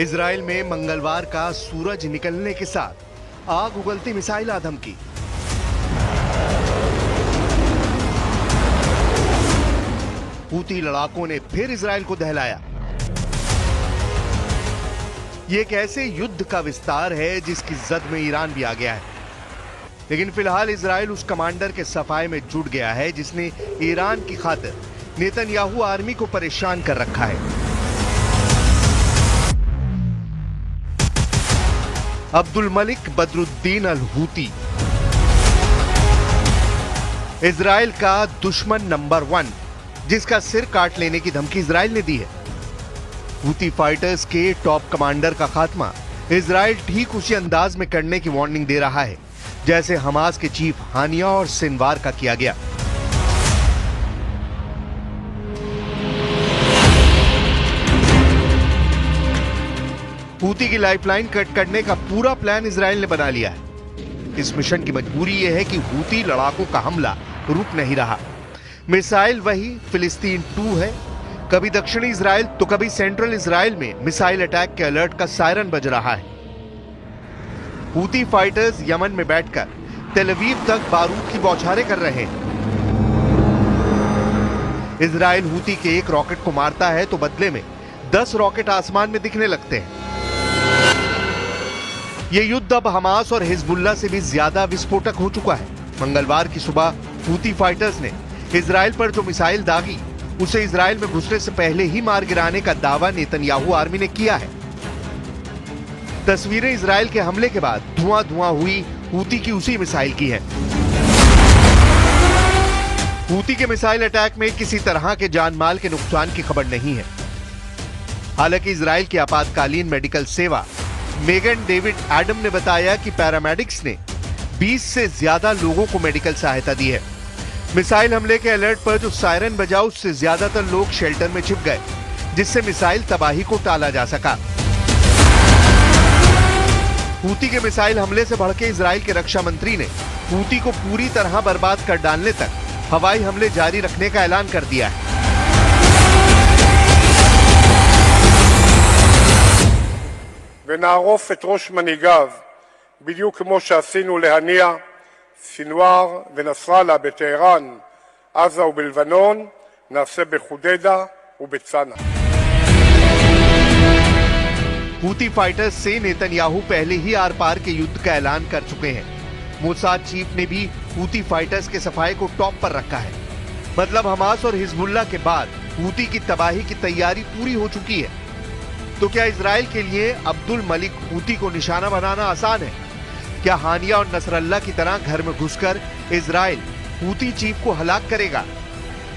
Israel में मंगलवार का सूरज निकलने के साथ आग उगलती मिसाइल आदम की। हूती लड़ाकों ने फिर इजराइल को दहलाया। यह एक ऐसे युद्ध का विस्तार है जिसकी जद में ईरान भी आ गया है, लेकिन फिलहाल इजराइल उस कमांडर के सफाए में जुट गया है जिसने ईरान की खातिर नेतन्याहू आर्मी को परेशान कर रखा है। Abdul Malik Badruddin al Houthi, Israel का दुश्मन नंबर 1, जिसका सिर काट लेने की धमकी इजराइल ने दी है। हूती फाइटर्स के टॉप कमांडर का खात्मा इजराइल ठीक उसी अंदाज में करने की वार्निंग दे रहा है जैसे हमास के चीफ हानिया और सिनवार का किया गया। हूती की लाइफलाइन कट करने का पूरा प्लान इजराइल ने बना लिया है। इस मिशन की मजबूरी यह है कि हूती लड़ाकों का हमला रुक नहीं रहा। मिसाइल वही फिलिस्तीन 2 है। कभी दक्षिणी इजराइल तो कभी सेंट्रल इजराइल में मिसाइल अटैक के अलर्ट का सायरन बज रहा है। हूती फाइटर्स यमन में बैठकर तेल अवीव तक बारूद की बौछारें कर रहे हैं। इजराइल हूती के एक रॉकेट को मारता है तो बदले में 10 रॉकेट आसमान में दिखने लगते हैं। यह युद्ध अब हमास और हिजबुल्लाह से भी ज्यादा विस्फोटक हो चुका है। मंगलवार की सुबह हूती फाइटर्स ने इजराइल पर जो मिसाइल दागी उसे इजराइल में घुसने से पहले ही मार गिराने का दावा नेतन्याहू आर्मी ने किया है। तस्वीरें इजराइल के हमले के बाद धुआं धुआं हुई हूती की उसी मिसाइल की है। हूती के मिसाइल अटैक में किसी तरह के जान माल के नुकसान की खबर नहीं है। हालांकि इजराइल की आपातकालीन मेडिकल सेवा मेगन डेविड एडम ने बताया कि पैरामेडिक्स ने 20 से ज्यादा लोगों को मेडिकल सहायता दी है। मिसाइल हमले के अलर्ट पर जो सायरन बजा उससे ज्यादातर लोग शेल्टर में छिप गए, जिससे मिसाइल तबाही को टाला जा सका। हूती के मिसाइल हमले से भड़के इजराइल के रक्षा मंत्री ने हूती को पूरी तरह बर्बाद कर डालने तक हवाई हमले जारी रखने का ऐलान कर दिया है। ונערוף את ראש מנהיגיו בדיוק כמו שעשינו להניע סינואר ונסראללה בטהרן, עזה ובלבנון, נעשה בחודדה ובצנע। हूती फाइटर्स से नेतन्याहू पहले ही आर पार के युद्ध का ऐलान कर चुके हैं। मोसाद चीफ ने भी हूती फाइटर्स के सफाए को टॉप पर रखा है। मतलब हमास और हिजबुल्लाह के बाद हूती की तबाही की तैयारी पूरी हो चुकी है। तो क्या इजराइल के लिए अब्दुल मलिक हूती को निशाना बनाना आसान है? क्या हानिया और नसरल्ला की तरह घर में घुसकर इजराइल हूती चीफ को हलाक करेगा?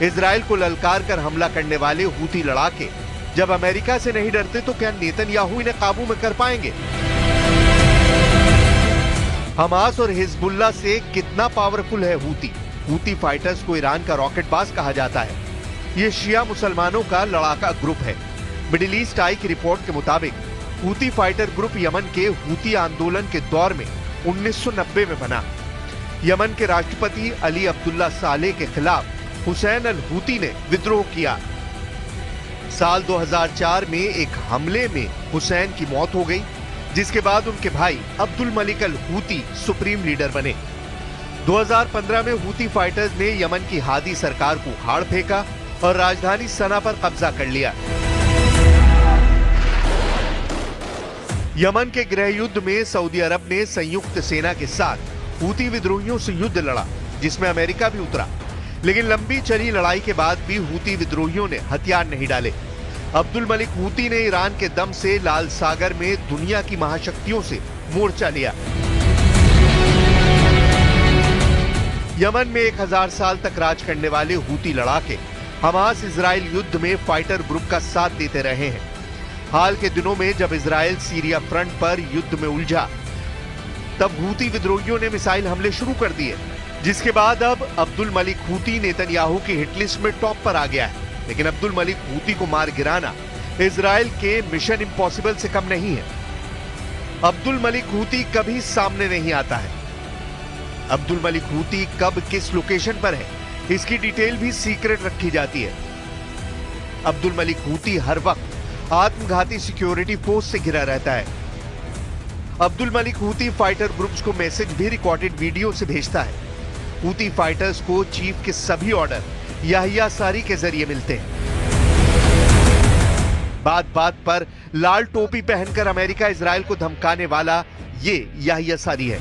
इजराइल को ललकार कर हमला करने वाले हूती लड़ाके जब अमेरिका से नहीं डरते तो क्या नेतन्याहू इन्हें काबू में कर पाएंगे? हमास और हिजबुल्लाह से कितना पावरफुल है हूती? हूती फाइटर्स को ईरान का रॉकेटबाज कहा जाता है। यह शिया मुसलमानों का लड़ाका ग्रुप है। मिडिल ईस्ट आई की रिपोर्ट के मुताबिक हूती फाइटर ग्रुप यमन के हूती आंदोलन के दौर में 1990 में बना। यमन के राष्ट्रपति अली अब्दुल्ला सालेह के खिलाफ हुसैन अल हूती ने विद्रोह किया। साल 2004 में एक हमले में हुसैन की मौत हो गई, जिसके बाद उनके भाई Abdul Malik al Houthi supreme leader बने। 2015 में हूती फाइटर्स ने यमन की हादी सरकार को उखाड़ फेंका और राजधानी सना पर कब्जा कर लिया। यमन के गृह युद्ध में सऊदी अरब ने संयुक्त सेना के साथ हूती विद्रोहियों से युद्ध लड़ा, जिसमें अमेरिका भी उतरा। लेकिन लंबी चली लड़ाई के बाद भी हूती विद्रोहियों ने हथियार नहीं डाले। अब्दुल मलिक हूती ने ईरान के दम से लाल सागर में दुनिया की महाशक्तियों से मोर्चा लिया। यमन में 1000 साल तक राज करने वाले हूती लड़ाके हमास इजराइल युद्ध में फाइटर ग्रुप का साथ देते रहे हैं। हाल के दिनों में जब इजराइल सीरिया फ्रंट पर युद्ध में उलझा, तब हूती विद्रोहियों ने मिसाइल हमले शुरू कर दिए, जिसके बाद अब अब्दुल मलिक हूती नेतन्याहू की हिटलिस्ट में टॉप पर आ गया है। लेकिन अब्दुल मलिक हूती को मार गिराना इजराइल के मिशन इम्पॉसिबल से कम नहीं है। अब्दुल मलिक हूती कभी सामने नहीं आता है। अब्दुल मलिक हूती कब किस लोकेशन पर है, इसकी डिटेल भी सीक्रेट रखी जाती है। अब्दुल मलिक हूती हर वक्त आत्मघाती सिक्योरिटी पोस्ट से घिरा रहता है। Abdul Malik Houthi fighter groups को मैसेज भी रिकॉर्डेड वीडियो से भेजता है। हूती फाइटर्स को चीफ के सभी ऑर्डर याहिया सारी के जरिए मिलते हैं। बात बात पर लाल टोपी पहनकर अमेरिका इजराइल को धमकाने वाला ये याहिया सारी है।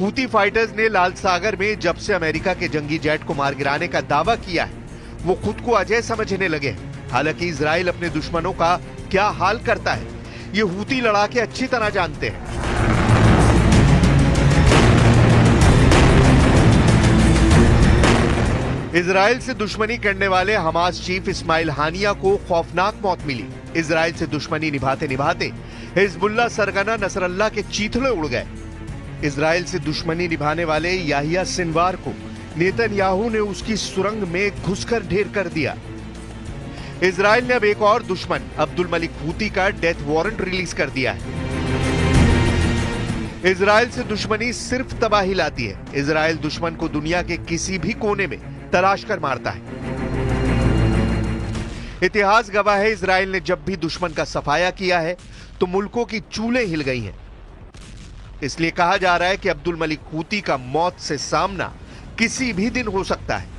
हूती फाइटर्स ने लाल सागर में जब से अमेरिका के जंगी जेट को मार गिराने का दावा किया है, वो खुद को अजय समझने लगे हैं। हालांकि इजराइल अपने दुश्मनों का क्या हाल करता है, ये हूती लड़ाके अच्छी तरह जानते हैं। इजराइल से दुश्मनी करने वाले हमास चीफ इस्माइल हानिया को खौफनाक मौत मिली। इजराइल से दुश्मनी निभाते निभाते हिजबुल्लाह सरगना नसरल्लाह के चीथड़े उड़ गए। इजराइल से दुश्मनी निभाने वाले याहिया सिनवार को नेतन्याहू ने उसकी सुरंग में घुसकर ढेर कर दिया। इजराइल ने अब एक और दुश्मन अब्दुल मलिक हूती का डेथ वारंट रिलीज कर दिया है। इजराइल से दुश्मनी सिर्फ तबाही लाती है। इजराइल दुश्मन को दुनिया के किसी भी कोने में तलाश कर मारता है। इतिहास गवाह है, इजराइल ने जब भी दुश्मन का सफाया किया है तो मुल्कों की चूलें हिल गई हैं। इसलिए कहा जा रहा है कि अब्दुल मलिक हूती का मौत से सामना किसी भी दिन हो सकता है।